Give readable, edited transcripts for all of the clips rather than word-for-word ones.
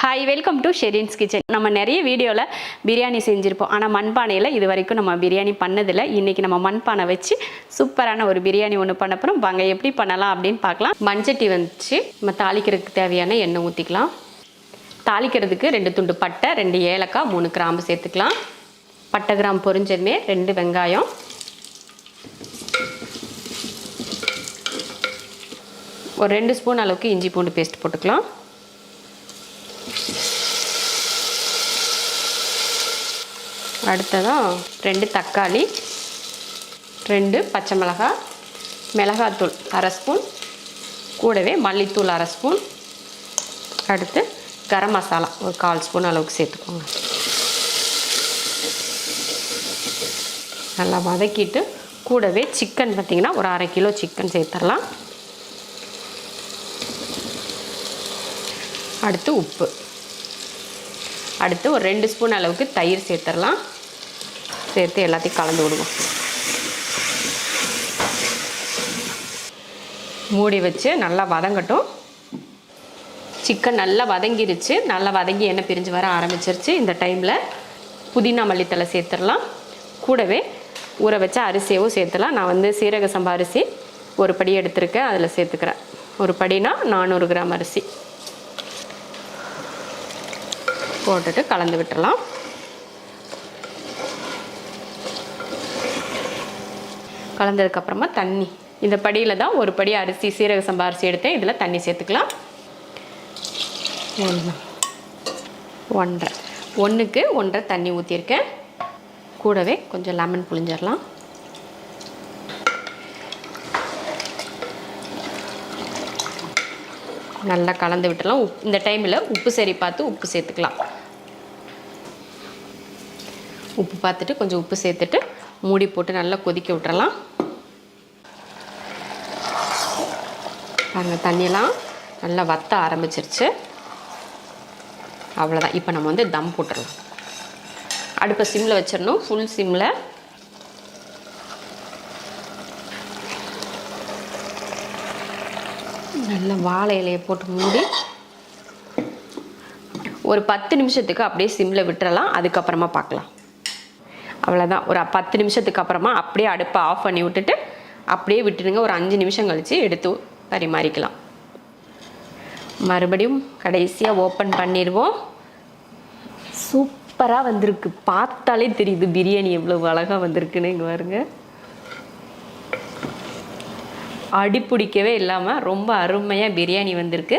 Hi, welcome to Sherin's kitchen. நம்ம நிறைய வீடியோவில் பிரியாணி செஞ்சுருப்போம். ஆனால் மண்பானையில் இது வரைக்கும் நம்ம பிரியாணி பண்ணதில்லை. இன்றைக்கி நம்ம மண்பானை வச்சு சூப்பரான ஒரு பிரியாணி ஒன்று பண்ண போகிறோம். வாங்க எப்படி பண்ணலாம் அப்படின்னு பார்க்கலாம். மண்சட்டி வச்சு நம்ம தாளிக்கிறதுக்கு தேவையான எண்ணெய் ஊற்றிக்கலாம். தாளிக்கிறதுக்கு 2 துண்டு பட்டை, 2 ஏலக்காய், 3 கிராம்பு சேர்த்துக்கலாம். பட்டை கிராம்பு பொரிஞ்சதுமே 2 வெங்காயம், ஒரு 2 ஸ்பூன் அளவுக்கு இஞ்சி பூண்டு பேஸ்ட் போட்டுக்கலாம். அடுத்ததாக 2 தக்காளி, 2 பச்சை மிளகாய், மிளகாத்தூள் 1/2 ஸ்பூன், கூடவே மல்லித்தூள் 1/2 ஸ்பூன், அடுத்து கரம் மசாலா ஒரு 1/4 ஸ்பூன் அளவுக்கு சேர்த்துக்கோங்க. நல்லா வதக்கிட்டு கூடவே சிக்கன் பார்த்திங்கன்னா ஒரு 1/2 கிலோ சிக்கன் சேர்த்துடலாம். அடுத்து உப்பு, அடுத்து ஒரு 2 ஸ்பூன் அளவுக்கு தயிர் சேர்த்துடலாம். சேர்த்து எல்லாத்தையும் கலந்து விடுவோம். மூடி வச்சு நல்லா வதங்கட்டும். சிக்கன் நல்லா வதங்கிருச்சு. நல்லா வதங்கி எண்ணெய் பிரிஞ்சு வர ஆரம்பிச்சிருச்சு. இந்த டைமில் புதினா மல்லித்தலை சேர்த்துடலாம். கூடவே ஊற வச்ச அரிசியவும் சேர்த்துலாம். நான் சீரக சம்பா அரிசி ஒரு படி எடுத்துருக்கேன், அதில் சேர்த்துக்கிறேன். ஒரு படினா 400 கிராம் அரிசி போட்டுட்டு கலந்து விட்டுறலாம். கலந்ததுக்கப்புறமா தண்ணி, இந்த படியில் தான் ஒரு படி அரிசி சீரக சம்பா அரிசி எடுத்தேன். இதில் தண்ணி சேர்த்துக்கலாம். 1க்கு 1.5 தண்ணி ஊற்றிருக்கேன். கூடவே கொஞ்சம் லெமன் புழிஞ்சிடலாம். நல்லா கலந்து விட்டுடலாம். இந்த டைமில் உப்பு சரி பார்த்து உப்பு சேர்த்துக்கலாம். உப்பு பார்த்துட்டு கொஞ்சம் உப்பு சேர்த்துட்டு மூடி போட்டு நல்லா கொதிக்க விட்டுறலாம். பாருங்கள், தண்ணியெல்லாம் நல்லா வத்த ஆரம்பிச்சிருச்சு. அவ்வளோதான். இப்போ நம்ம தம் போட்டுடலாம். அடுப்பை சிம்மில் வச்சிடணும், ஃபுல் சிம்மில். நல்லா வாழை இலையை போட்டு மூடி ஒரு 10 நிமிஷத்துக்கு அப்படியே சிம்மில் விட்டுறலாம். அதுக்கப்புறமா பார்க்கலாம். அவ்வளோதான். ஒரு 10 நிமிஷத்துக்கு அப்புறமா அப்படியே அடுப்பை ஆஃப் பண்ணி விட்டுட்டு அப்படியே விட்டுடுங்க. ஒரு 5 நிமிஷம் கழித்து எடுத்து பரிமாறிக்கலாம். மறுபடியும் கடைசியாக ஓப்பன் பண்ணிடுவோம். சூப்பராக வந்திருக்கு. பார்த்தாலே தெரியுது பிரியாணி எவ்வளோ அழகாக வந்திருக்குன்னு. இங்கே பாருங்க, அடிப்பிடிக்கவே இல்லாமல் ரொம்ப அருமையாக பிரியாணி வந்திருக்கு.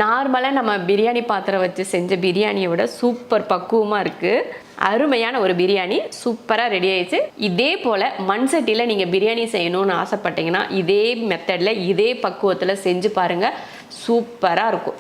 நார்மலாக நம்ம பிரியாணி பாத்திரம் வச்சு செஞ்ச பிரியாணியை விட சூப்பர் பக்குவமாக இருக்குது. அருமையான ஒரு பிரியாணி சூப்பராக ரெடி ஆயிடுச்சு. இதே போல் மண் சட்டியில் நீங்கள் பிரியாணி செய்யணும்னு ஆசைப்பட்டீங்கன்னா இதே மெத்தடில் இதே பக்குவத்தில் செஞ்சு பாருங்கள். சூப்பராக இருக்கும்.